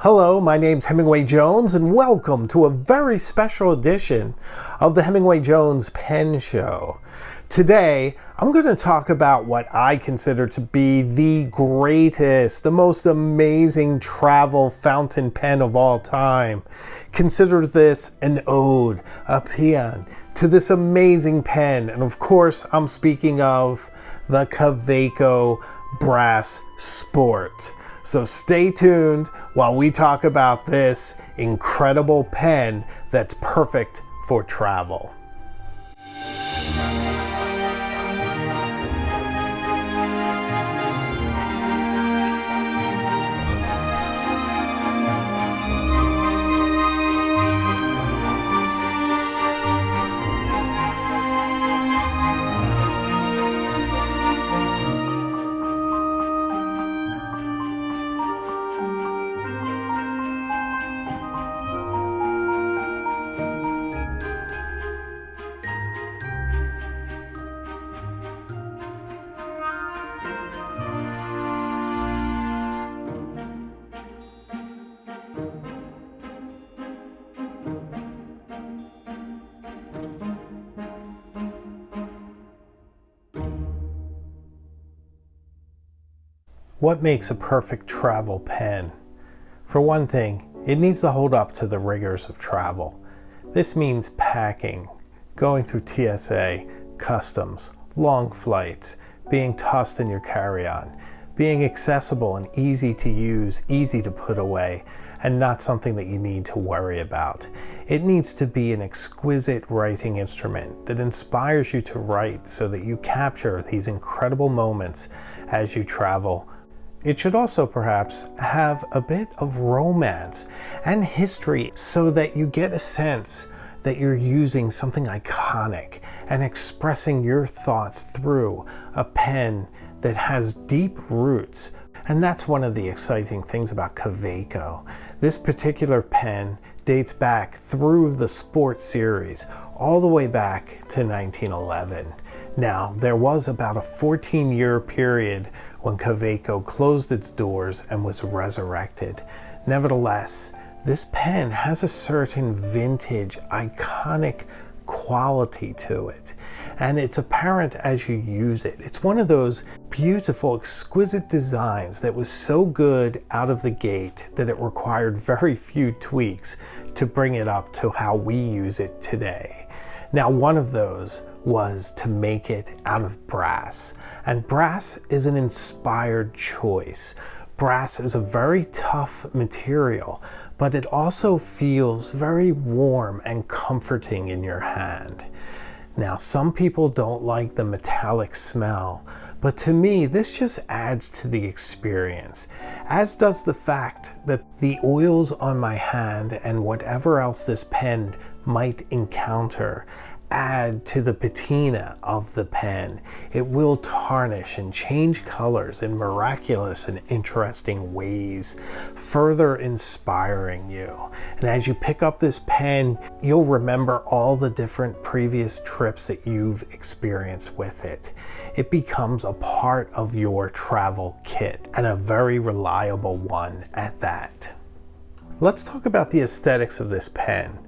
Hello, my name's Hemingway Jones, and welcome to a very special edition of the Hemingway Jones Pen Show. Today, I'm going to talk about what I consider to be the greatest, the most amazing travel fountain pen of all time. Consider this an ode, a paean, to this amazing pen. And of course, I'm speaking of the Kaweco Brass Sport. So stay tuned while we talk about this incredible pen that's perfect for travel. What makes a perfect travel pen? For one thing, it needs to hold up to the rigors of travel. This means packing, going through TSA, customs, long flights, being tossed in your carry-on, being accessible and easy to use, easy to put away, and not something that you need to worry about. It needs to be an exquisite writing instrument that inspires you to write so that you capture these incredible moments as you travel. It should also perhaps have a bit of romance and history so that you get a sense that you're using something iconic and expressing your thoughts through a pen that has deep roots. And that's one of the exciting things about Kaweco. This particular pen dates back through the Sport series all the way back to 1911. Now, there was about a 14-year period when Kaweco closed its doors and was resurrected. Nevertheless, this pen has a certain vintage, iconic quality to it, and it's apparent as you use it. It's one of those beautiful, exquisite designs that was so good out of the gate that it required very few tweaks to bring it up to how we use it today. Now, one of those was to make it out of brass. And brass is an inspired choice. Brass is a very tough material, but it also feels very warm and comforting in your hand. Now, some people don't like the metallic smell, but to me, this just adds to the experience, as does the fact that the oils on my hand and whatever else this pen might encounter add to the patina of the pen. It will tarnish and change colors in miraculous and interesting ways, further inspiring you. And as you pick up this pen, you'll remember all the different previous trips that you've experienced with it. It becomes a part of your travel kit, and a very reliable one at that. Let's talk about the aesthetics of this pen.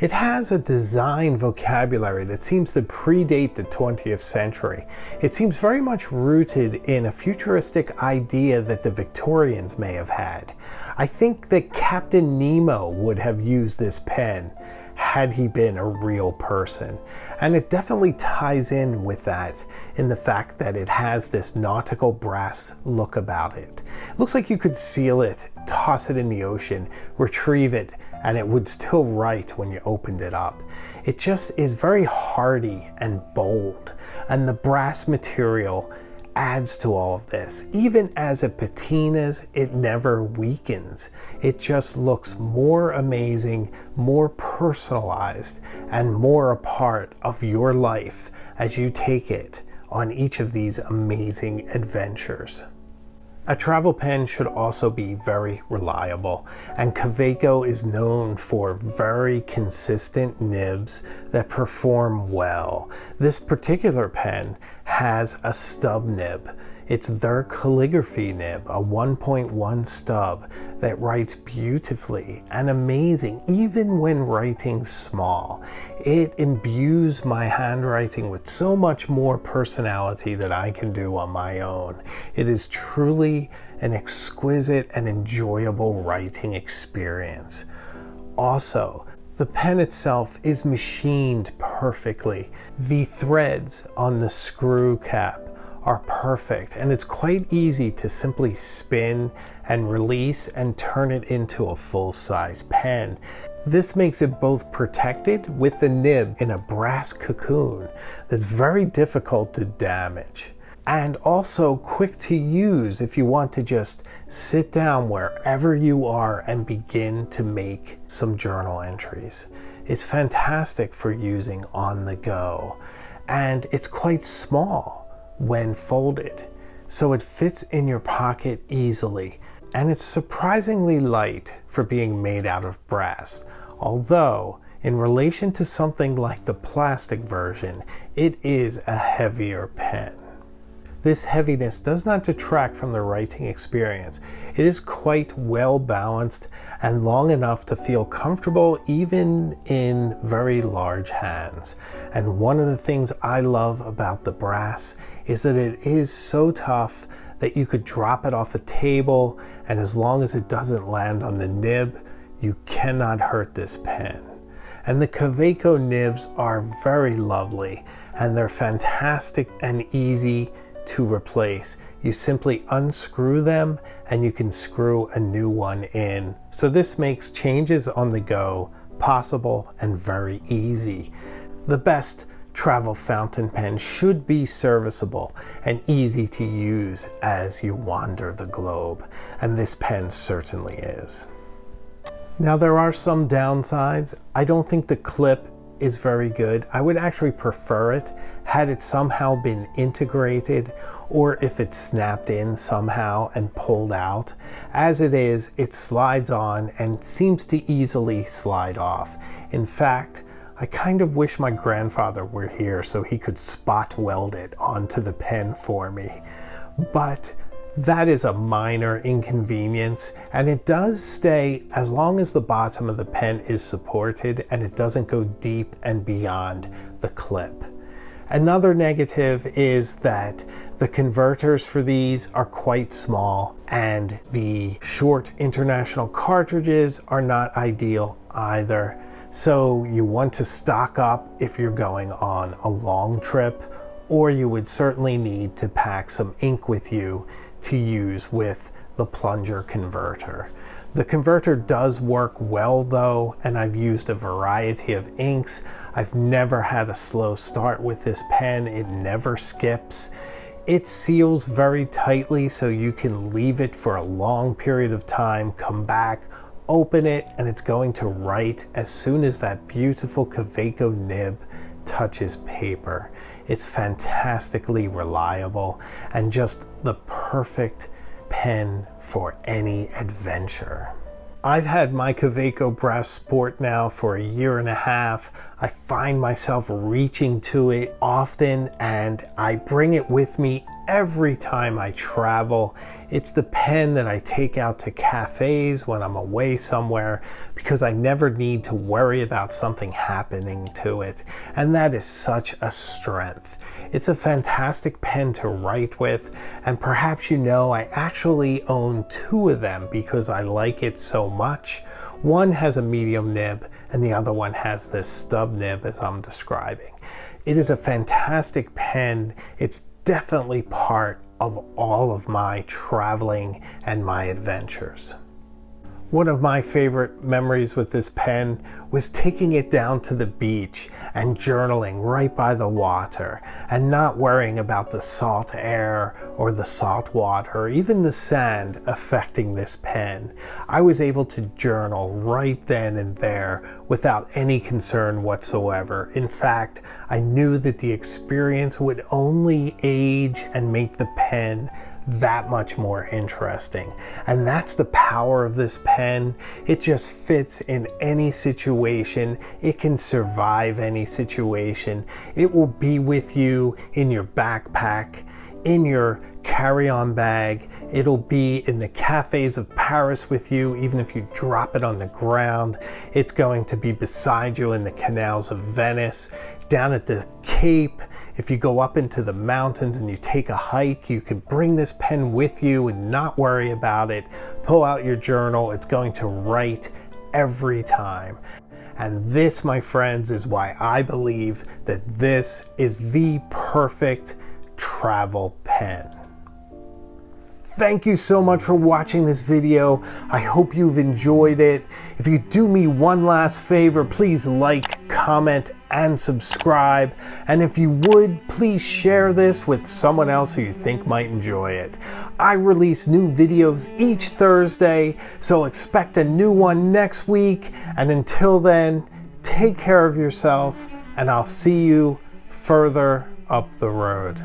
It has a design vocabulary that seems to predate the 20th century. It seems very much rooted in a futuristic idea that the Victorians may have had. I think that Captain Nemo would have used this pen had he been a real person. And it definitely ties in with that in the fact that it has this nautical brass look about it. It looks like you could seal it, toss it in the ocean, retrieve it, and it would still write when you opened it up. It just is very hardy and bold, and the brass material adds to all of this. Even as it patinas, it never weakens. It just looks more amazing, more personalized, and more a part of your life as you take it on each of these amazing adventures. A travel pen should also be very reliable, and Kaweco is known for very consistent nibs that perform well. This particular pen has a stub nib. It's their calligraphy nib, a 1.1 stub that writes beautifully and amazing even when writing small. It imbues my handwriting with so much more personality than I can do on my own. It is truly an exquisite and enjoyable writing experience. Also, the pen itself is machined perfectly. The threads on the screw cap are perfect, and it's quite easy to simply spin and release and turn it into a full-size pen. This makes it both protected with the nib in a brass cocoon that's very difficult to damage, and also quick to use if you want to just sit down wherever you are and begin to make some journal entries. It's fantastic for using on the go, and it's quite small when folded, so it fits in your pocket easily, and it's surprisingly light for being made out of brass, although in relation to something like the plastic version, it is a heavier pen. This heaviness does not detract from the writing experience. It is quite well balanced and long enough to feel comfortable even in very large hands. And one of the things I love about the brass is that it is so tough that you could drop it off a table, and as long as it doesn't land on the nib, you cannot hurt this pen. And the Kaweco nibs are very lovely, and they're fantastic and easy to replace. You simply unscrew them and you can screw a new one in. So this makes changes on the go possible and very easy. The best travel fountain pen should be serviceable and easy to use as you wander the globe, and this pen certainly is. Now, there are some downsides. I don't think the clip is very good. I would actually prefer it had it somehow been integrated, or if it snapped in somehow and pulled out. As it is, it slides on and seems to easily slide off. In fact, I kind of wish my grandfather were here so he could spot weld it onto the pen for me. But that is a minor inconvenience, and it does stay as long as the bottom of the pen is supported and it doesn't go deep and beyond the clip. Another negative is that the converters for these are quite small, and the short international cartridges are not ideal either. So you want to stock up if you're going on a long trip, or you would certainly need to pack some ink with you to use with the plunger converter. The converter does work well though, and I've used a variety of inks. I've never had a slow start with this pen. It never skips. It seals very tightly, so you can leave it for a long period of time, come back, open it, and it's going to write as soon as that beautiful Kaweco nib touches paper. It's fantastically reliable and just the perfect pen for any adventure. I've had my Kaweco Brass Sport now for 1.5 years. I find myself reaching to it often, and I bring it with me every time I travel. It's the pen that I take out to cafes when I'm away somewhere, because I never need to worry about something happening to it, and that is such a strength. It's a fantastic pen to write with, and perhaps you know I actually own 2 of them because I like it so much. One has a medium nib and the other one has this stub nib as I'm describing. It is a fantastic pen. It's definitely part of all of my traveling and my adventures. One of my favorite memories with this pen was taking it down to the beach and journaling right by the water and not worrying about the salt air or the salt water or even the sand affecting this pen. I was able to journal right then and there without any concern whatsoever. In fact, I knew that the experience would only age and make the pen that much more interesting. And that's the power of this pen. It just fits in any situation. It can survive any situation. It will be with you in your backpack, in your carry-on bag. It'll be in the cafes of Paris with you. Even if you drop it on the ground, it's going to be beside you in the canals of Venice, down at the Cape. If you go up into the mountains and you take a hike, you can bring this pen with you and not worry about it. Pull out your journal. It's going to write every time. And this, my friends, is why I believe that this is the perfect travel pen. Thank you so much for watching this video. I hope you've enjoyed it. If you do me one last favor, please like, comment, and subscribe. And if you would, please share this with someone else who you think might enjoy it. I release new videos each Thursday, so expect a new one next week. And until then, take care of yourself, and I'll see you further up the road.